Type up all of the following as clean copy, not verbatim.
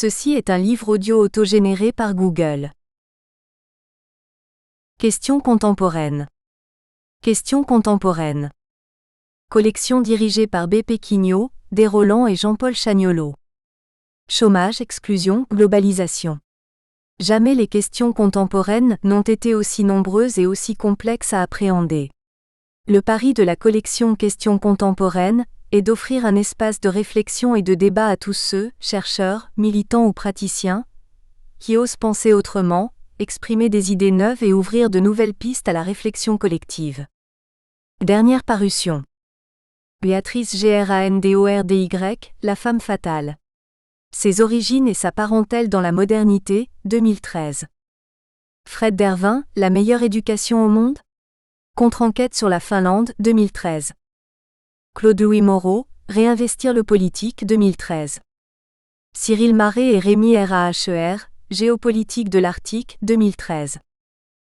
Ceci est un livre audio autogénéré par Google. Questions contemporaines. Questions contemporaines. Collection dirigée par B. Péquignot, Desroland et Jean-Paul Chagnolot. Chômage, exclusion, globalisation. Jamais les questions contemporaines n'ont été aussi nombreuses et aussi complexes à appréhender. Le pari de la collection Questions contemporaines est d'offrir un espace de réflexion et de débat à tous ceux, chercheurs, militants ou praticiens, qui osent penser autrement, exprimer des idées neuves et ouvrir de nouvelles pistes à la réflexion collective. Dernière parution. Béatrice Grandory, La femme fatale. Ses origines et sa parentèle dans la modernité, 2013. Fred Dervin, La meilleure éducation au monde ? Contre-enquête sur la Finlande, 2013. Claude-Louis Moreau, Réinvestir le politique, 2013. Cyril Maret et Rémi Raher, Géopolitique de l'Arctique, 2013.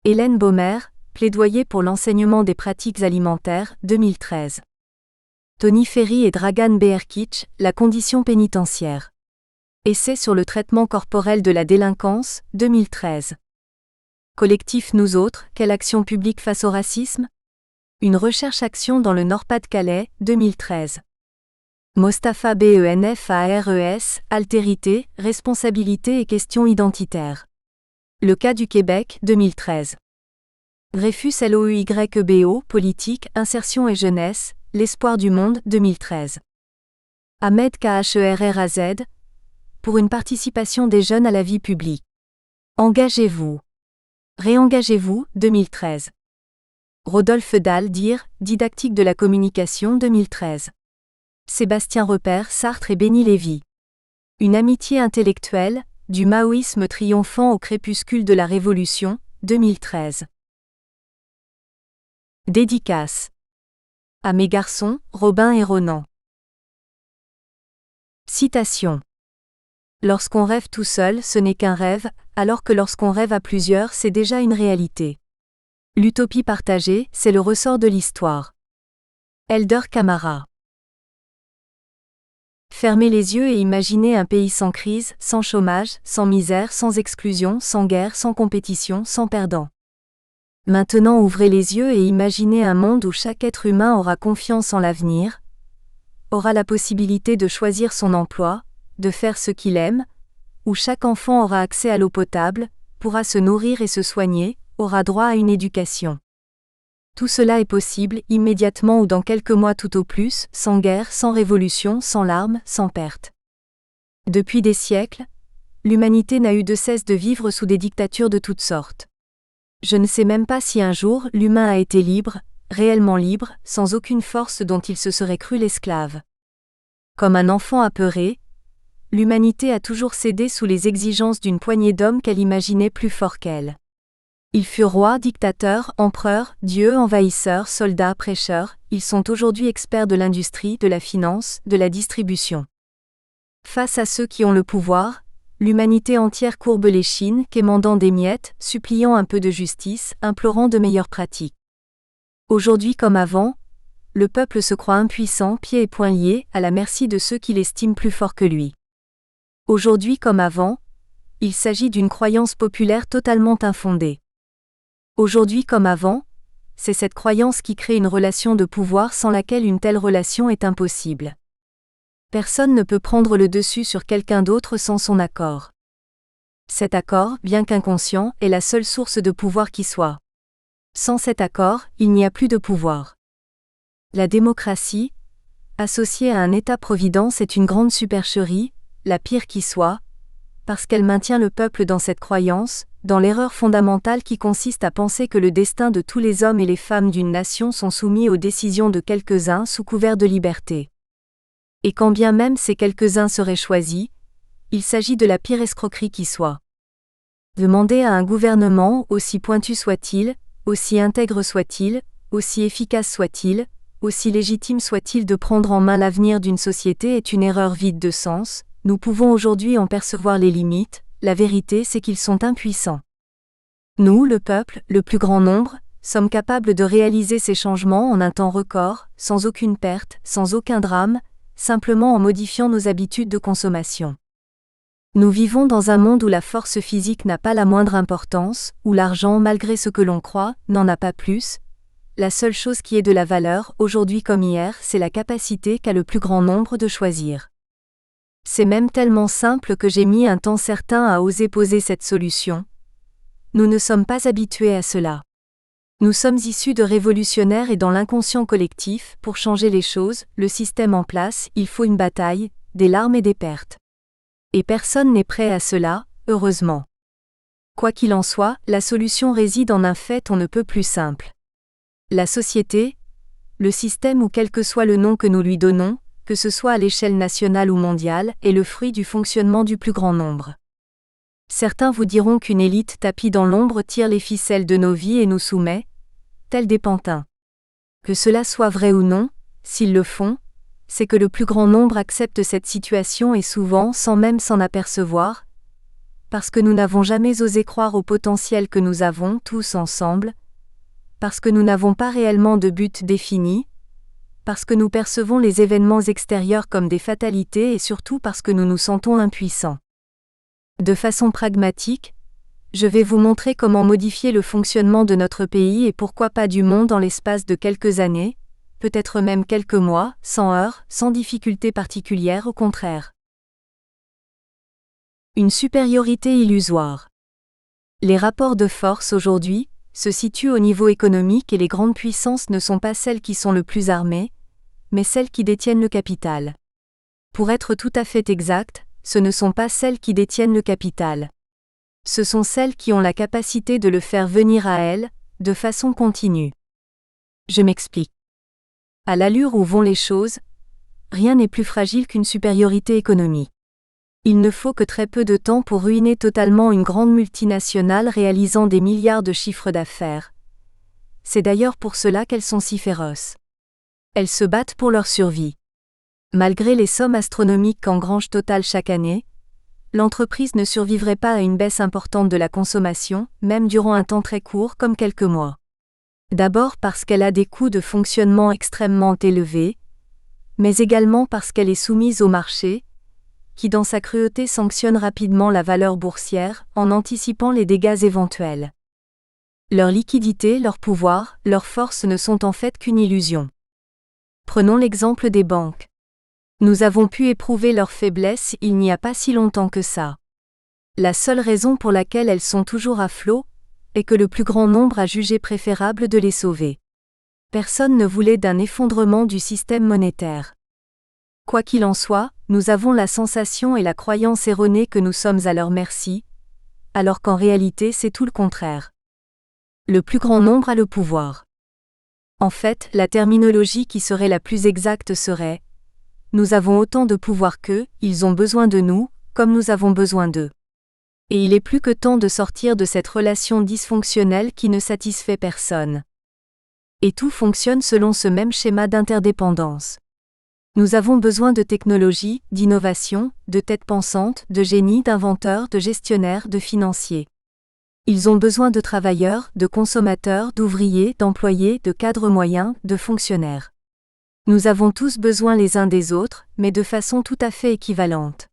Hélène Baumer, Plaidoyer pour l'enseignement des pratiques alimentaires, 2013. Tony Ferry et Dragan Berkic, La condition pénitentiaire. Essai sur le traitement corporel de la délinquance, 2013. Collectif Nous Autres, quelle action publique face au racisme ? Une recherche-action dans le Nord-Pas-de-Calais, 2013. Mostafa Benfares, Altérité, responsabilité et questions identitaires. Le cas du Québec, 2013. Dreyfus Louybo, politique, insertion et jeunesse, l'espoir du monde, 2013. Ahmed Kherraz, pour une participation des jeunes à la vie publique. Engagez-vous. Réengagez-vous, 2013. Rodolphe Dahl, Didactique de la communication, 2013. Sébastien Repère, Sartre et Béni Lévy. Une amitié intellectuelle, du maoïsme triomphant au crépuscule de la Révolution, 2013. Dédicace. À mes garçons, Robin et Ronan. Citation. Lorsqu'on rêve tout seul, ce n'est qu'un rêve, alors que lorsqu'on rêve à plusieurs, c'est déjà une réalité. L'utopie partagée, c'est le ressort de l'histoire. Elder Camara. Fermez les yeux et imaginez un pays sans crise, sans chômage, sans misère, sans exclusion, sans guerre, sans compétition, sans perdant. Maintenant ouvrez les yeux et imaginez un monde où chaque être humain aura confiance en l'avenir, aura la possibilité de choisir son emploi, de faire ce qu'il aime, où chaque enfant aura accès à l'eau potable, pourra se nourrir et se soigner, aura droit à une éducation. Tout cela est possible, immédiatement ou dans quelques mois tout au plus, sans guerre, sans révolution, sans larmes, sans perte. Depuis des siècles, l'humanité n'a eu de cesse de vivre sous des dictatures de toutes sortes. Je ne sais même pas si un jour l'humain a été libre, réellement libre, sans aucune force dont il se serait cru l'esclave. Comme un enfant apeuré, l'humanité a toujours cédé sous les exigences d'une poignée d'hommes qu'elle imaginait plus forts qu'elle. Ils furent rois, dictateurs, empereurs, dieux, envahisseurs, soldats, prêcheurs, ils sont aujourd'hui experts de l'industrie, de la finance, de la distribution. Face à ceux qui ont le pouvoir, l'humanité entière courbe les chines, quémandant des miettes, suppliant un peu de justice, implorant de meilleures pratiques. Aujourd'hui comme avant, le peuple se croit impuissant, pieds et poings liés, à la merci de ceux qui l'estiment plus fort que lui. Aujourd'hui comme avant, il s'agit d'une croyance populaire totalement infondée. Aujourd'hui comme avant, c'est cette croyance qui crée une relation de pouvoir sans laquelle une telle relation est impossible. Personne ne peut prendre le dessus sur quelqu'un d'autre sans son accord. Cet accord, bien qu'inconscient, est la seule source de pouvoir qui soit. Sans cet accord, il n'y a plus de pouvoir. La démocratie, associée à un État-providence, est une grande supercherie, la pire qui soit, parce qu'elle maintient le peuple dans cette croyance, dans l'erreur fondamentale qui consiste à penser que le destin de tous les hommes et les femmes d'une nation sont soumis aux décisions de quelques-uns sous couvert de liberté. Et quand bien même ces quelques-uns seraient choisis, il s'agit de la pire escroquerie qui soit. Demander à un gouvernement, aussi pointu soit-il, aussi intègre soit-il, aussi efficace soit-il, aussi légitime soit-il de prendre en main l'avenir d'une société est une erreur vide de sens. Nous pouvons aujourd'hui en percevoir les limites, la vérité c'est qu'ils sont impuissants. Nous, le peuple, le plus grand nombre, sommes capables de réaliser ces changements en un temps record, sans aucune perte, sans aucun drame, simplement en modifiant nos habitudes de consommation. Nous vivons dans un monde où la force physique n'a pas la moindre importance, où l'argent, malgré ce que l'on croit, n'en a pas plus. La seule chose qui ait de la valeur, aujourd'hui comme hier, c'est la capacité qu'a le plus grand nombre de choisir. C'est même tellement simple que j'ai mis un temps certain à oser poser cette solution. Nous ne sommes pas habitués à cela. Nous sommes issus de révolutionnaires et dans l'inconscient collectif, pour changer les choses, le système en place, il faut une bataille, des larmes et des pertes. Et personne n'est prêt à cela, heureusement. Quoi qu'il en soit, la solution réside en un fait on ne peut plus simple. La société, le système ou quel que soit le nom que nous lui donnons, que ce soit à l'échelle nationale ou mondiale, est le fruit du fonctionnement du plus grand nombre. Certains vous diront qu'une élite tapie dans l'ombre tire les ficelles de nos vies et nous soumet, tels des pantins. Que cela soit vrai ou non, s'ils le font, c'est que le plus grand nombre accepte cette situation et souvent sans même s'en apercevoir, parce que nous n'avons jamais osé croire au potentiel que nous avons tous ensemble, parce que nous n'avons pas réellement de but défini, parce que nous percevons les événements extérieurs comme des fatalités et surtout parce que nous nous sentons impuissants. De façon pragmatique, je vais vous montrer comment modifier le fonctionnement de notre pays et pourquoi pas du monde en l'espace de quelques années, peut-être même quelques mois, sans heurts, sans difficultés particulières, au contraire. Une supériorité illusoire. Les rapports de force aujourd'hui se situent au niveau économique et les grandes puissances ne sont pas celles qui sont le plus armées, mais celles qui détiennent le capital. Pour être tout à fait exact, ce ne sont pas celles qui détiennent le capital. Ce sont celles qui ont la capacité de le faire venir à elles, de façon continue. Je m'explique. À l'allure où vont les choses, rien n'est plus fragile qu'une supériorité économique. Il ne faut que très peu de temps pour ruiner totalement une grande multinationale réalisant des milliards de chiffres d'affaires. C'est d'ailleurs pour cela qu'elles sont si féroces. Elles se battent pour leur survie. Malgré les sommes astronomiques qu'engrange Total chaque année, l'entreprise ne survivrait pas à une baisse importante de la consommation, même durant un temps très court comme quelques mois. D'abord parce qu'elle a des coûts de fonctionnement extrêmement élevés, mais également parce qu'elle est soumise au marché, qui dans sa cruauté sanctionne rapidement la valeur boursière en anticipant les dégâts éventuels. Leur liquidité, leur pouvoir, leur force ne sont en fait qu'une illusion. Prenons l'exemple des banques. Nous avons pu éprouver leur faiblesse il n'y a pas si longtemps que ça. La seule raison pour laquelle elles sont toujours à flot est que le plus grand nombre a jugé préférable de les sauver. Personne ne voulait d'un effondrement du système monétaire. Quoi qu'il en soit, nous avons la sensation et la croyance erronée que nous sommes à leur merci, alors qu'en réalité c'est tout le contraire. Le plus grand nombre a le pouvoir. En fait, la terminologie qui serait la plus exacte serait « Nous avons autant de pouvoir qu'eux, ils ont besoin de nous, comme nous avons besoin d'eux. » Et il est plus que temps de sortir de cette relation dysfonctionnelle qui ne satisfait personne. Et tout fonctionne selon ce même schéma d'interdépendance. Nous avons besoin de technologie, d'innovation, de têtes pensantes, de génies, d'inventeurs, de gestionnaires, de financiers. Ils ont besoin de travailleurs, de consommateurs, d'ouvriers, d'employés, de cadres moyens, de fonctionnaires. Nous avons tous besoin les uns des autres, mais de façon tout à fait équivalente.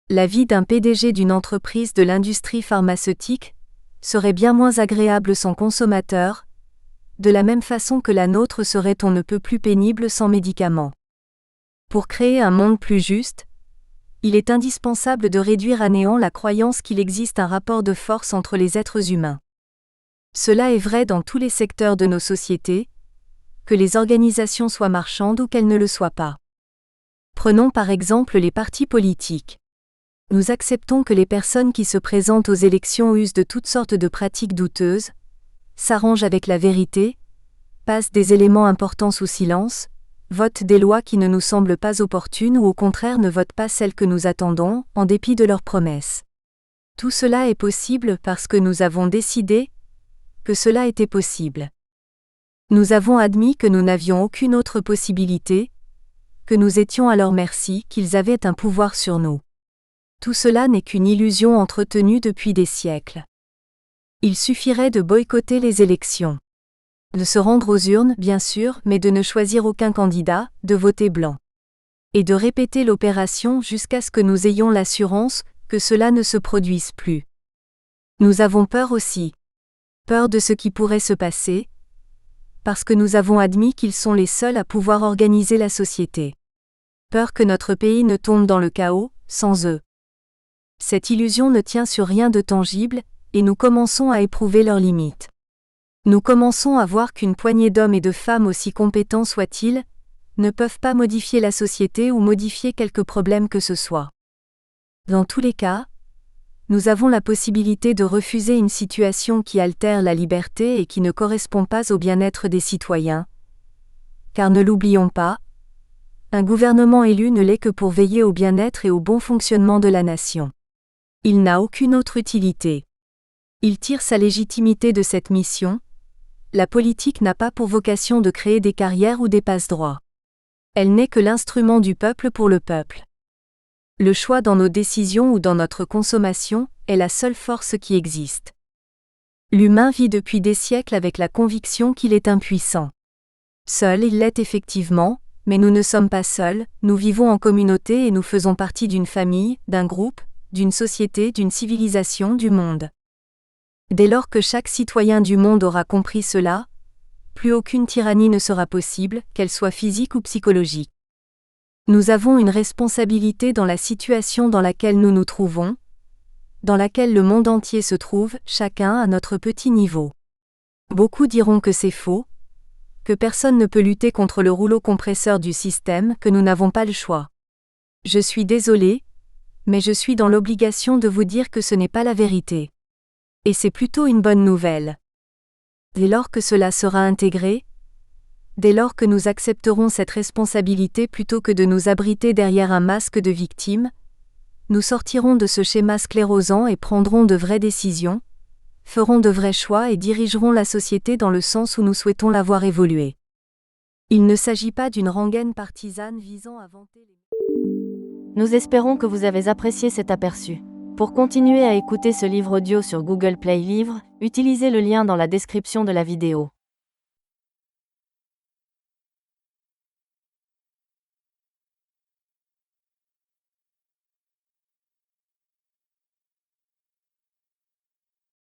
La vie d'un PDG d'une entreprise de l'industrie pharmaceutique serait bien moins agréable sans consommateurs, de la même façon que la nôtre serait on ne peut plus pénible sans médicaments. Pour créer un monde plus juste, il est indispensable de réduire à néant la croyance qu'il existe un rapport de force entre les êtres humains. Cela est vrai dans tous les secteurs de nos sociétés, que les organisations soient marchandes ou qu'elles ne le soient pas. Prenons par exemple les partis politiques. Nous acceptons que les personnes qui se présentent aux élections usent de toutes sortes de pratiques douteuses, s'arrangent avec la vérité, passent des éléments importants sous silence, votent des lois qui ne nous semblent pas opportunes ou au contraire ne votent pas celles que nous attendons, en dépit de leurs promesses. Tout cela est possible parce que nous avons décidé que cela était possible. Nous avons admis que nous n'avions aucune autre possibilité, que nous étions à leur merci, qu'ils avaient un pouvoir sur nous. Tout cela n'est qu'une illusion entretenue depuis des siècles. Il suffirait de boycotter les élections. De se rendre aux urnes, bien sûr, mais de ne choisir aucun candidat, de voter blanc. Et de répéter l'opération jusqu'à ce que nous ayons l'assurance que cela ne se produise plus. Nous avons peur aussi. Peur de ce qui pourrait se passer, parce que nous avons admis qu'ils sont les seuls à pouvoir organiser la société. Peur que notre pays ne tombe dans le chaos, sans eux. Cette illusion ne tient sur rien de tangible, et nous commençons à éprouver leurs limites. Nous commençons à voir qu'une poignée d'hommes et de femmes, aussi compétents soient-ils, ne peuvent pas modifier la société ou modifier quelque problème que ce soit. Dans tous les cas, nous avons la possibilité de refuser une situation qui altère la liberté et qui ne correspond pas au bien-être des citoyens. Car ne l'oublions pas, un gouvernement élu ne l'est que pour veiller au bien-être et au bon fonctionnement de la nation. Il n'a aucune autre utilité. Il tire sa légitimité de cette mission. La politique n'a pas pour vocation de créer des carrières ou des passe-droits. Elle n'est que l'instrument du peuple pour le peuple. Le choix dans nos décisions ou dans notre consommation est la seule force qui existe. L'humain vit depuis des siècles avec la conviction qu'il est impuissant. Seul il l'est effectivement, mais nous ne sommes pas seuls, nous vivons en communauté et nous faisons partie d'une famille, d'un groupe, d'une société, d'une civilisation, du monde. Dès lors que chaque citoyen du monde aura compris cela, plus aucune tyrannie ne sera possible, qu'elle soit physique ou psychologique. Nous avons une responsabilité dans la situation dans laquelle nous nous trouvons, dans laquelle le monde entier se trouve, chacun à notre petit niveau. Beaucoup diront que c'est faux, que personne ne peut lutter contre le rouleau compresseur du système, que nous n'avons pas le choix. Je suis désolé, mais je suis dans l'obligation de vous dire que ce n'est pas la vérité. Et c'est plutôt une bonne nouvelle. Dès lors que cela sera intégré, dès lors que nous accepterons cette responsabilité plutôt que de nous abriter derrière un masque de victime, nous sortirons de ce schéma sclérosant et prendrons de vraies décisions, ferons de vrais choix et dirigerons la société dans le sens où nous souhaitons la voir évoluer. Il ne s'agit pas d'une rengaine partisane visant à vanter les... Nous espérons que vous avez apprécié cet aperçu. Pour continuer à écouter ce livre audio sur Google Play Livres, utilisez le lien dans la description de la vidéo.